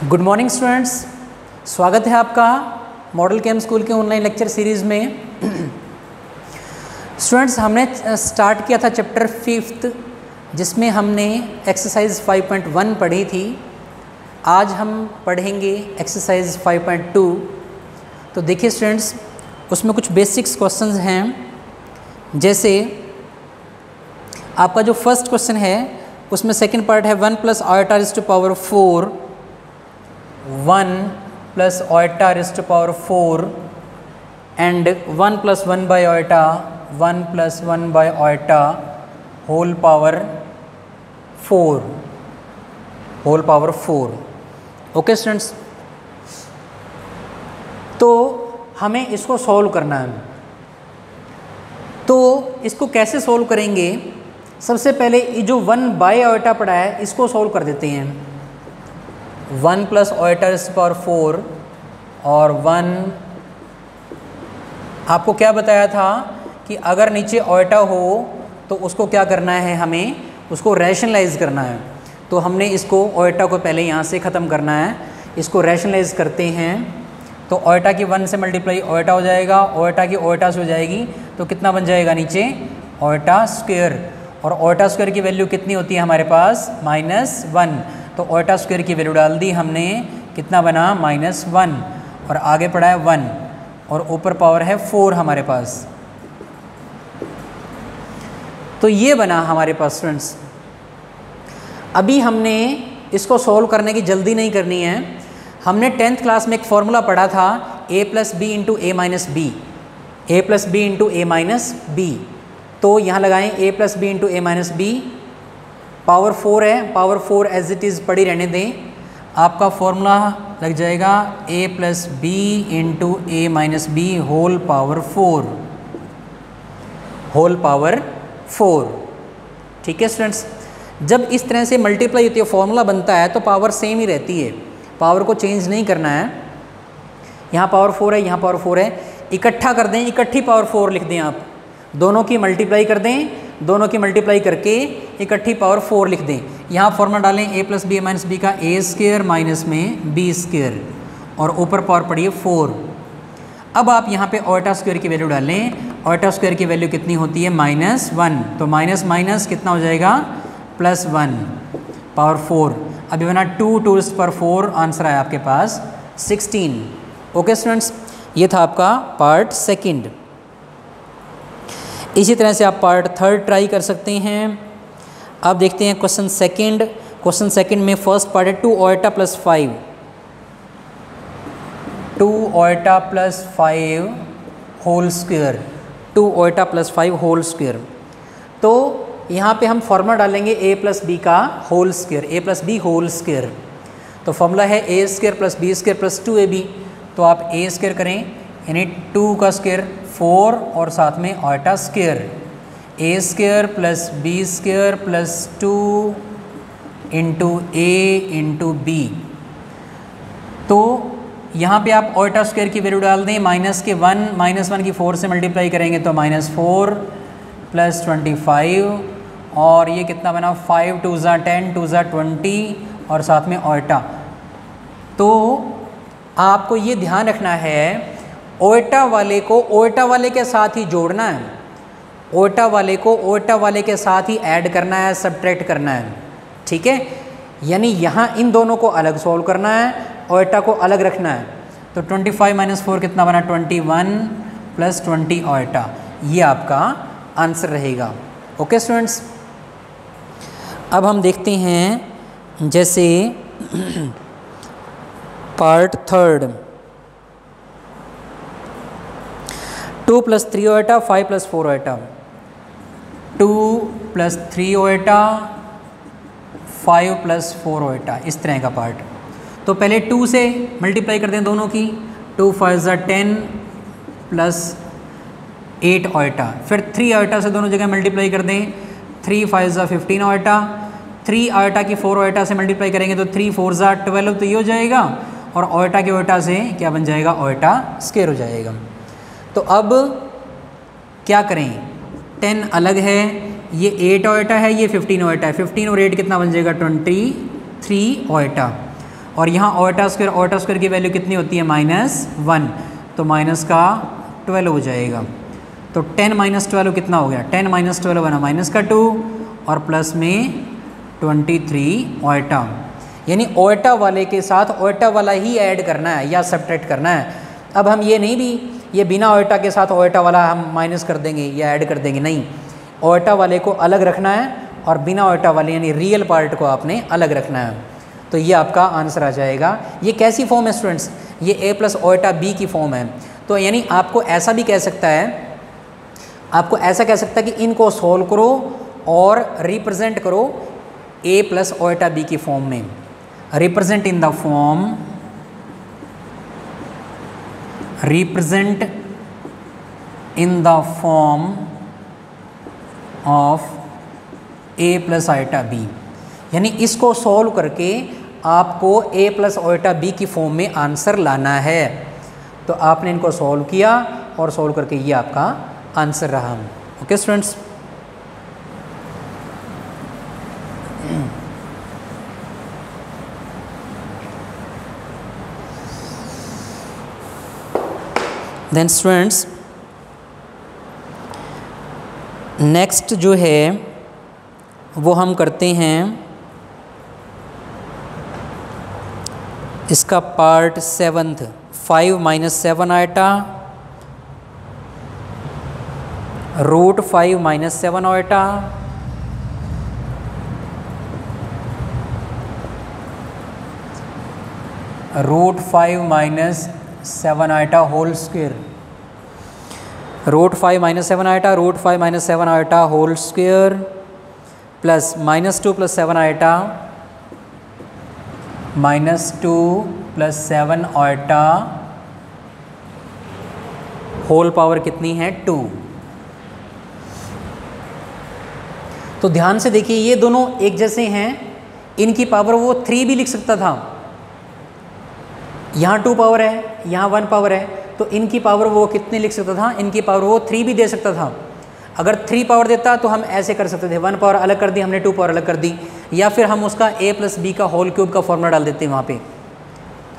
Good morning students, स्वागत है आपका मॉडल केम स्कूल के ऑनलाइन लेक्चर सीरीज़ में। स्टूडेंट्स, हमने स्टार्ट किया था चैप्टर 5 जिसमें हमने एक्सरसाइज 5.1 पढ़ी थी। आज हम पढ़ेंगे एक्सरसाइज 5.2। तो देखिए स्टूडेंट्स, उसमें कुछ बेसिक्स क्वेश्चंस हैं। जैसे आपका जो फर्स्ट क्वेश्चन है उसमें सेकंड पार्ट है 1 + iota raised to power 4, 1 + iota raised to power 4 and 1 + 1 by iota, 1 + 1 by iota whole power 4। Okay students, तो हमें इसको सॉल्व करना है। तो इसको कैसे सॉल्व करेंगे? सबसे पहले ये जो 1 बाय आयोटा पड़ा है इसको सॉल्व कर देते हैं। 1 + आयोटा raised to power 4 और 1, आपको क्या बताया था कि अगर नीचे आयोटा हो तो उसको क्या करना है, हमें उसको रैशनलाइज करना है। तो हमने इसको आयोटा को पहले यहाँ से ख़त्म करना है। इसको रैशनलाइज करते हैं तो आयोटा की 1 से मल्टीप्लाई आयोटा हो जाएगा, आयोटा की आयोटा से हो जाएगी तो कितना बन जाएगा नीचे आयोटा स्क्वायर। और आयोटा स्क्वायर की वैल्यू कितनी होती है हमारे पास? -1। तो आयोटा स्क्वायर की वैल्यू डाल दी हमने, कितना बना? -1। और आगे पड़ा है 1 और ऊपर पावर है 4 हमारे पास। तो ये बना हमारे पास स्टूडेंट्स। अभी हमने इसको सॉल्व करने की जल्दी नहीं करनी है। हमने 10th क्लास में एक फॉर्मूला पढ़ा था a + b × a - b, a + b × a - b। तो यहाँ लगाएं a + b × a - b। Power 4 है, पावर 4 एज इट इज़ पड़ी रहने दें। आपका फॉर्मूला लग जाएगा a + b × a - b whole power 4। ठीक है स्टूडेंट्स, जब इस तरह से मल्टीप्लाई होती है, फॉर्मूला बनता है तो पावर सेम ही रहती है, पावर को चेंज नहीं करना है। यहाँ पावर 4 है, यहाँ पावर 4 है, इकट्ठा कर दें, इकट्ठी पावर 4 लिख दें। आप दोनों की मल्टीप्लाई कर दें, दोनों की मल्टीप्लाई करके इकट्ठी पावर 4 लिख दें। यहाँ फॉर्मूला डालें a + b - b का a² माइनस में b² और ऊपर पावर पड़ी है 4। अब आप यहाँ पे आयोटा स्क्वायर की वैल्यू डालें। आयोटा स्क्वायर की वैल्यू कितनी होती है? -1। तो माइनस माइनस कितना हो जाएगा? +1 पावर 4। अभी बना 2 × 4, आंसर आया आपके पास 16। ओके स्टूडेंट्स, ये था आपका पार्ट सेकंड। इसी तरह से आप पार्ट थर्ड ट्राई कर सकते हैं। अब देखते हैं क्वेश्चन सेकंड। क्वेश्चन सेकंड में फर्स्ट पार्ट है 2 iota + 5, 2 iota + 5 whole square, 2 iota + 5 whole square. तो यहाँ पे हम फॉर्मूला डालेंगे a + b का whole square, a + b whole square. तो फॉर्मूला है a² + b² + 2ab। तो आप a² करें यानी 2 का स्क्वायर 4 और साथ में iota square, a² + b² + 2 × a × b। तो यहाँ पे आप आयोटा स्क्वायर की वैल्यू डाल दें, -1 की 4 से मल्टीप्लाई करेंगे तो -4 + 25 और ये कितना बना? 5 × 2 = 10, 2 × 20 और साथ में आयोटा। तो आपको ये ध्यान रखना है, आयोटा वाले को आयोटा वाले के साथ ही जोड़ना है, आयोटा वाले को आयोटा वाले के साथ ही ऐड करना है, सब्ट्रैक्ट करना है। ठीक है, यानी यहाँ इन दोनों को अलग सॉल्व करना है, आयोटा को अलग रखना है। तो 25 - 4 कितना बना? 21 + 20 आयोटा। ये आपका आंसर रहेगा। ओके स्टूडेंट्स, अब हम देखते हैं जैसे part third. 2 + 3 iota, 5 + 4 iota, 2 + 3 iota, 5 + 4 iota, इस तरह का पार्ट। तो पहले 2 से मल्टीप्लाई कर दें दोनों की, 2 × 5 = 10 + 8 आयोटा। फिर 3 आयोटा से दोनों जगह मल्टीप्लाई कर दें, 3 × 5 = 15 आयोटा। 3 आयोटा की 4 आयोटा से मल्टीप्लाई करेंगे तो 3 × 4 = 12, तो ये हो जाएगा। और आयोटा की आयोटा से क्या बन जाएगा? आयोटा स्क्वायर हो जाएगा। तो अब क्या करें? 10 अलग है, ये 8 आयोटा है, ये 15 आयोटा है। 15 और 8 कितना बन जाएगा? 23 आयोटा। और यहाँ ओटा स्क्वायर की वैल्यू कितनी होती है -1, तो माइनस का 12 हो जाएगा। तो 10 - 12 कितना हो गया, 10 - 12 बना माइनस का 2 और प्लस में 23 ओटा, यानी ओटा वाले के साथ ओटा वाला ही ऐड करना है या सब्ट्रैक्ट करना है। अब हम ये नहीं भी ये बिना ओटा के साथ ओटा वाला हम माइनस कर देंगे या ऐड कर देंगे, नहीं, ओटा वाले को अलग रखना है और बिना ओटा वाले यानी रियल पार्ट को आपने अलग रखना है। तो ये आपका आंसर आ जाएगा। ये कैसी फॉर्म है स्टूडेंट्स, ये a + ओटा b की फॉर्म है। तो यानी आपको ऐसा भी कह सकता है, आपको ऐसा कह सकता है कि इनको सोल्व करो और रिप्रेजेंट करो a + ओटा b की फॉर्म में, represent in the form, represent in the form of a + ओटा b, यानी इसको सॉल्व करके आपको a + ओटा b की फॉर्म में आंसर लाना है। तो आपने इनको सॉल्व किया और सॉल्व करके ये आपका आंसर रहा। Okay students, then students next जो है वो हम करते हैं इसका पार्ट 7th, 5 - 7 ओटा, √5 - 7 ओटा, √5 - 7 ओटा होल स्क्वायर, √5 - 7 ओटा, √5 - 7 ओटा होल स्क्वायर प्लस -2 + 7 ओटा, -2 + 7 ओटा होल पावर कितनी है 2। तो ध्यान से देखिए ये दोनों एक जैसे हैं, इनकी पावर वो 3 भी लिख सकता था, यहाँ 2 पावर है, यहाँ 1 पावर है, तो इनकी पावर वो कितने लिख सकता था, इनकी पावर वो 3 भी दे सकता था। अगर 3 पावर देता तो हम ऐसे कर सकते थे, 1 पावर अलग कर दी हमने, 2 पावर अलग कर दी, या फिर हम उसका a + b का होल क्यूब का फॉर्मूला डाल देते हैं वहाँ पे।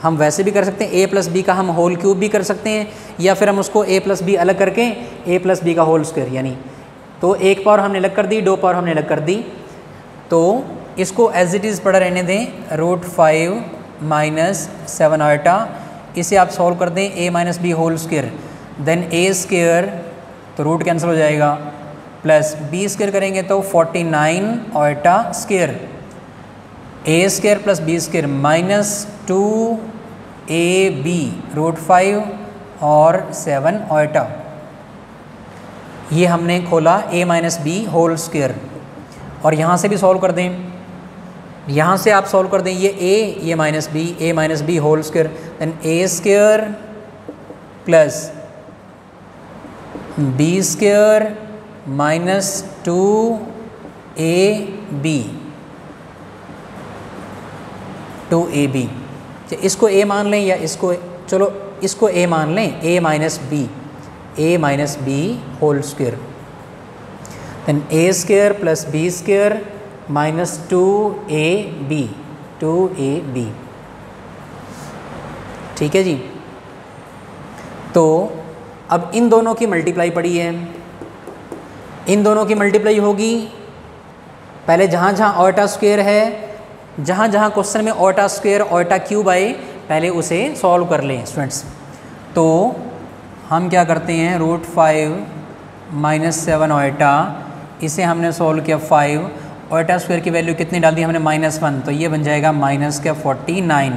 हम वैसे भी कर सकते हैं, a + b का हम होल क्यूब भी कर सकते हैं, या फिर हम उसको a + b अलग करके a + b का होल स्क्वायर, यानी तो 1 पावर हमने अलग कर दी, 2 पावर हमने अलग कर दी। तो इसको एज इट इज़ पड़ा रहने दें, √5 - 7 ओटा, इसे आप सॉल्व कर दें a - b whole square, then a square, तो रूट कैंसिल हो जाएगा, प्लस b स्क्वायर करेंगे तो 49 iota square, a square plus b square -2ab √5 और 7 ओटा। ये हमने खोला a - b होल स्क्वायर, और यहाँ से भी सॉल्व कर दें, यहाँ से आप सॉल्व कर दें ये a - b whole square, then a square plus b square -2ab, इसको a मान लें या इसको, चलो इसको a मान लें, a - b whole square, then a square plus b square -2ab, ठीक है जी। तो अब इन दोनों की मल्टीप्लाई पड़ी है, इन दोनों की मल्टीप्लाई होगी, पहले जहाँ जहाँ ओटा स्क्वायर है, जहाँ जहाँ क्वेश्चन में ओटा स्क्वायर ओटा क्यूब आए, पहले उसे सॉल्व कर लें स्टूडेंट्स। तो हम क्या करते हैं, √5 - 7 ओटा, इसे हमने सॉल्व किया 5, ओटा स्क्वायर की वैल्यू कितनी डाल दी हमने -1, तो ये बन जाएगा -49,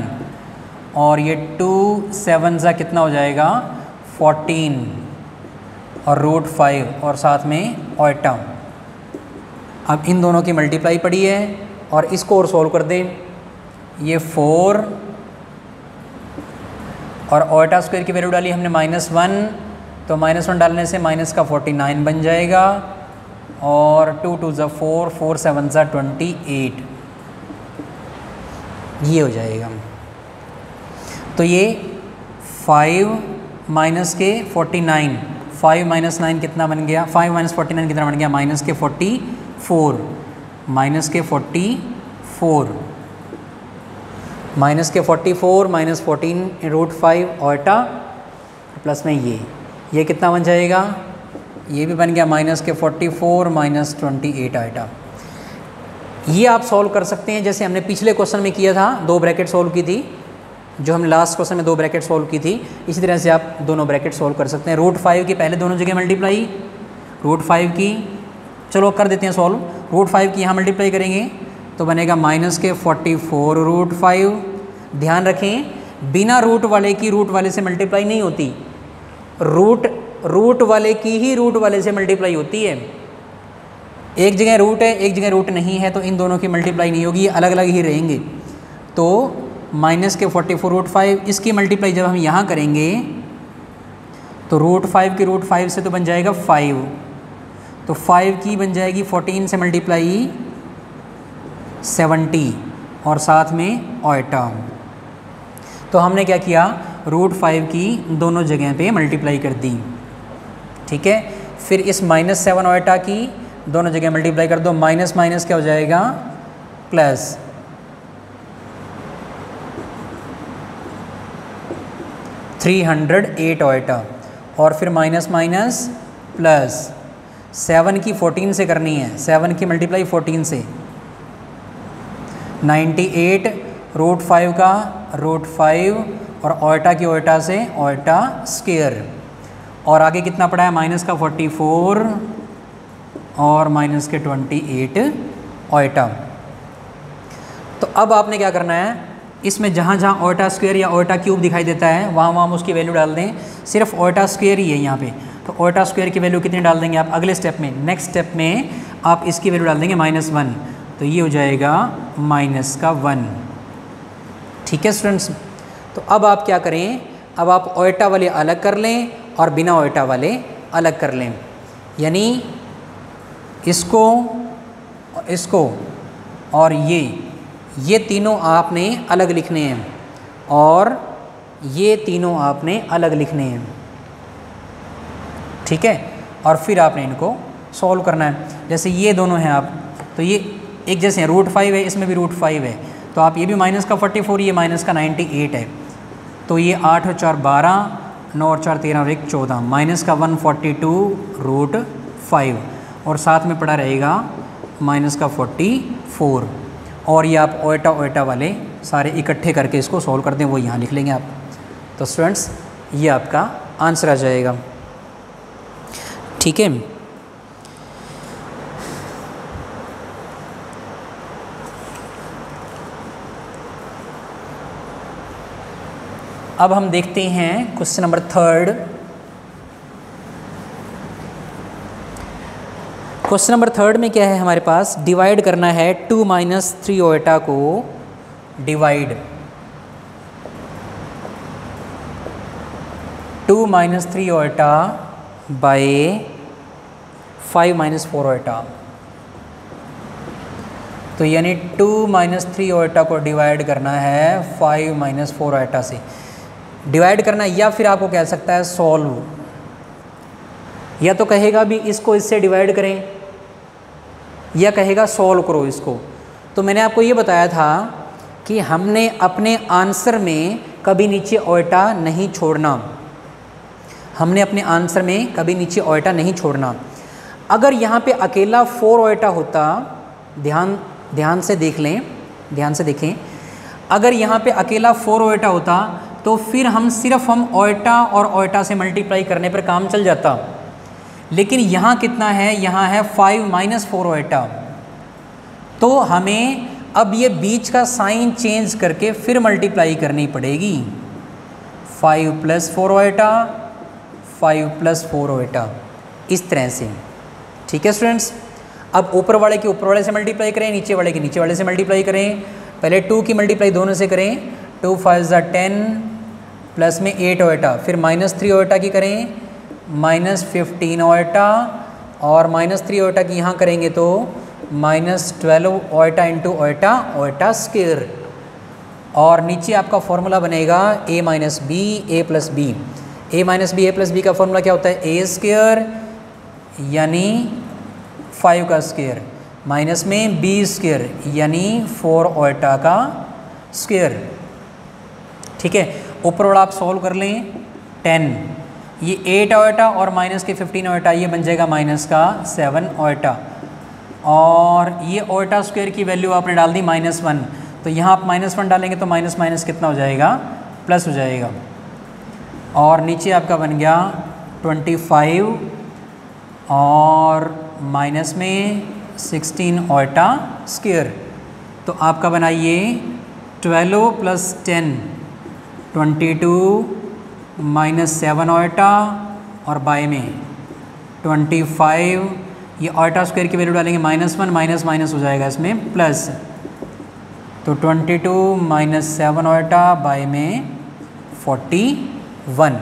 और ये 2 7 कितना हो जाएगा 14, और √5 और साथ में ओटा। अब इन दोनों की मल्टीप्लाई पड़ी है और इसको और सॉल्व कर दें, ये 4 और ओटा स्क्वायर की वैल्यू डाली हमने -1, तो -1 डालने से -49 बन जाएगा, और 2 2 = 4, 4 7 = 28, ये हो जाएगा। तो ये 5 माइनस के 49, 5 - 9 कितना बन गया, 5 - 49 कितना बन गया, -44, -44, माइनस के 44 माइनस 14 रूट 5 ओटा प्लस में ये कितना बन जाएगा, ये भी बन गया माइनस के 44 माइनस 28 आइटा। ये आप सॉल्व कर सकते हैं जैसे हमने पिछले क्वेश्चन में किया था, 2 ब्रैकेट सॉल्व की थी, जो हमने लास्ट क्वेश्चन में 2 ब्रैकेट सॉल्व की थी, इसी तरह से आप दोनों ब्रैकेट सॉल्व कर सकते हैं। रूट 5 की पहले दोनों जगह मल्टीप्लाई, रूट 5 की चलो कर देते हैं सॉल्व। रूट 5 की यहाँ मल्टीप्लाई करेंगे तो बनेगा माइनस के 44 रूट 5। ध्यान रखें बिना रूट वाले की रूट वाले से मल्टीप्लाई नहीं होती, रूट वाले की ही रूट वाले से मल्टीप्लाई होती है। एक जगह रूट है एक जगह रूट नहीं है तो इन दोनों की मल्टीप्लाई नहीं होगी, ये अलग अलग ही रहेंगे। तो माइनस के 44 रूट 5, इसकी मल्टीप्लाई जब हम यहाँ करेंगे तो रूट 5 की रूट 5 से तो बन जाएगा 5, तो 5 की बन जाएगी 14 से मल्टीप्लाई 70 और साथ में ओटा। तो हमने क्या किया, रूट 5 की दोनों जगह पे मल्टीप्लाई कर दी, ठीक है। फिर इस माइनस 7 ओटा की दोनों जगह मल्टीप्लाई कर दो, माइनस माइनस क्या हो जाएगा प्लस, 308 ओटा, और फिर माइनस माइनस प्लस 7 की 14 से करनी है, 7 की मल्टीप्लाई 14 से 98 रूट 5 का रूट 5 और ओटा की ओटा से ओटा स्क्वायर, और आगे कितना पड़ा है माइनस का 44 और माइनस के 28 ओटा। तो अब आपने क्या करना है, इसमें जहाँ जहाँ ओटा स्क्वायर या ओटा क्यूब दिखाई देता है वहाँ वहाँ हम उसकी वैल्यू डाल दें। सिर्फ ओटा स्क्वायर ही है यहाँ पे, तो ओटा स्क्वायर की वैल्यू कितनी डाल देंगे आप अगले स्टेप में, नेक्स्ट स्टेप में आप इसकी वैल्यू डाल देंगे -1, तो ये हो जाएगा माइनस का 1, ठीक है स्टूडेंट्स। तो अब आप क्या करें, अब आप ओटा वाले अलग कर लें और बिना ओटा वाले अलग कर लें, यानी इसको और ये तीनों आपने अलग लिखने हैं और ये तीनों आपने अलग लिखने हैं, ठीक है। और फिर आपने इनको सॉल्व करना है। जैसे ये दोनों हैं आप, तो ये एक जैसे हैं, रूट 5 है इसमें भी रूट 5 है, तो आप ये भी माइनस का 44 ये माइनस का 98 है, तो ये 8 और 4 12, 9 और 4 13 और 1 14, माइनस का 142 रूट 5 और साथ में पड़ा रहेगा माइनस का 44, और ये आप ओटा वाले सारे इकट्ठे करके इसको सॉल्व कर दें, वो यहाँ लिख लेंगे आप। तो स्टूडेंट्स ये आपका आंसर आ जाएगा, ठीक है। अब हम देखते हैं क्वेश्चन नंबर 3। क्वेश्चन नंबर 3 में क्या है हमारे पास, डिवाइड करना है 2 माइनस 3 ओटा को डिवाइड 2 माइनस 3 ओटा बाय 5 माइनस 4 ओटा। तो यानी 2 माइनस 3 ओटा को डिवाइड करना है 5 माइनस 4 ओटा से डिवाइड करना, या फिर आपको कह सकता है सॉल्व, या तो कहेगा भी इसको इससे डिवाइड करें या कहेगा सॉल्व करो इसको। तो मैंने आपको ये बताया था कि हमने अपने आंसर में कभी नीचे ओटा नहीं छोड़ना, हमने अपने आंसर में कभी नीचे ओटा नहीं छोड़ना। अगर यहाँ पे अकेला 4 ओटा होता, ध्यान से देख लें, ध्यान से देखें, अगर यहाँ पे अकेला 4 ओटा होता तो फिर हम ओटा और ओटा से मल्टीप्लाई करने पर काम चल जाता, लेकिन यहाँ कितना है, यहाँ है 5 माइनस 4 ओटा। तो हमें अब ये बीच का साइन चेंज करके फिर मल्टीप्लाई करनी पड़ेगी, 5 प्लस 4 ओटा, 5 प्लस 4 ओटा, इस तरह से, ठीक है स्टूडेंट्स। अब ऊपर वाले के ऊपर वाले से मल्टीप्लाई करें, नीचे वाले के नीचे वाले से मल्टीप्लाई करें। पहले 2 की मल्टीप्लाई दोनों से करें, 2 5 ज़ा 10 प्लस में 8 ओटा, फिर माइनस 3 ओटा की करें, माइनस 15 ओटा, और माइनस 3 ओटा की यहाँ करेंगे तो माइनस 12 ओटा इंटू ओटा, ओटा स्क्वायर, और नीचे आपका फॉर्मूला बनेगा a minus B A plus B. a minus B A plus B का फॉर्मूला क्या होता है, a स्क्वायर यानी 5 का स्क्वायर माइनस में b स्क्वायर यानी 4 ओटा का स्क्वायर, ठीक है, ऊपर वाला आप सॉल्व कर लें 10, ये 8 ओटा और माइनस के 15 ओटा, ये बन जाएगा माइनस का 7 ओटा, और ये ओटा स्क्वायर की वैल्यू आपने डाल दी -1, तो यहाँ आप -1 डालेंगे तो माइनस माइनस कितना हो जाएगा, प्लस हो जाएगा, और नीचे आपका बन गया 25 और माइनस में 16 ओटा स्क्वायर, तो आपका बनाइए 12 + 10 22 -7 ओटा और बाय में 25, ये ओटा स्क्वायर की वैल्यू डालेंगे -1, माइनस माइनस हो जाएगा इसमें प्लस, तो 22 - 7 ओटा बाय में 41,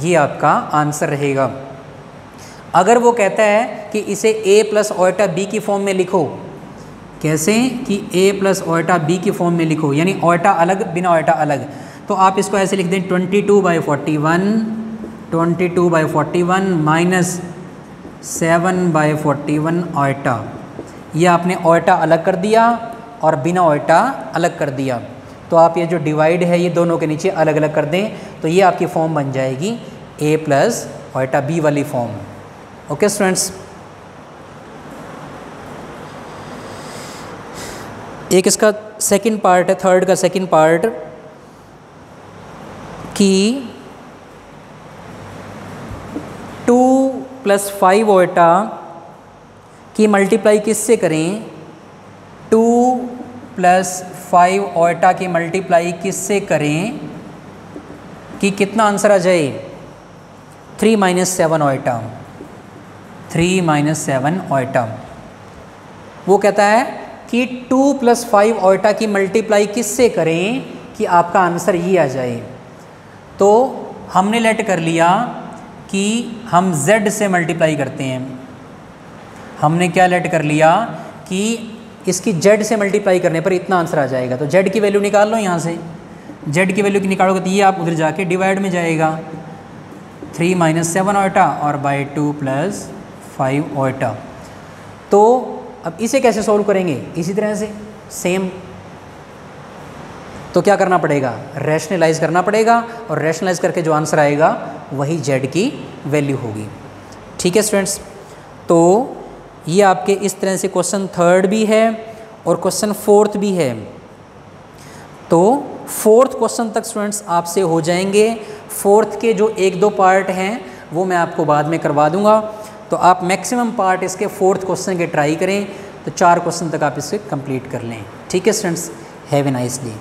ये आपका आंसर रहेगा। अगर वो कहता है कि इसे a + ओटा b की फॉर्म में लिखो, कैसे कि a + ओटा b की फॉर्म में लिखो, यानी ओटा अलग बिना ओटा अलग, तो आप इसको ऐसे लिख दें 22/41 -7/41 ओटा, ये आपने ओटा अलग कर दिया और बिना ओटा अलग कर दिया, तो आप ये जो डिवाइड है ये दोनों के नीचे अलग अलग कर दें, तो ये आपकी फॉर्म बन जाएगी a + ओटा b वाली फॉर्म। ओके स्टूडेंट्स, एक इसका सेकंड पार्ट है, थर्ड का सेकंड पार्ट कि 2 + 5 ओटा की मल्टीप्लाई किससे करें, 2 + 5 ओटा की मल्टीप्लाई किससे करें कि कितना आंसर आ जाए, 3 - 7 ओटा, 3 - 7 ओटा। वो कहता है कि 2 + 5 ओटा की मल्टीप्लाई किससे करें कि आपका आंसर ये आ जाए, तो हमने लेट कर लिया कि हम z से मल्टीप्लाई करते हैं, हमने क्या लेट कर लिया कि इसकी z से मल्टीप्लाई करने पर इतना आंसर आ जाएगा, तो z की वैल्यू निकाल लो यहाँ से, z की वैल्यू निकालोगे तो ये आप उधर जाके डिवाइड में जाएगा, 3 - 7 ओटा और बाय 2 + 5 ओटा। तो अब इसे कैसे सोल्व करेंगे, इसी तरह से सेम, तो क्या करना पड़ेगा, रैशनलाइज करना पड़ेगा, और रैशनलाइज करके जो आंसर आएगा वही z की वैल्यू होगी। ठीक है स्टूडेंट्स, तो ये आपके इस तरह से क्वेश्चन थर्ड भी है और क्वेश्चन फोर्थ भी है, तो फोर्थ क्वेश्चन तक स्टूडेंट्स आपसे हो जाएंगे। फोर्थ के जो 1-2 पार्ट हैं वो मैं आपको बाद में करवा दूंगा, तो आप मैक्सिमम पार्ट इसके फोर्थ क्वेश्चन के ट्राई करें, तो 4 क्वेश्चन तक आप इसे कंप्लीट कर लें। ठीक है students, have a nice day.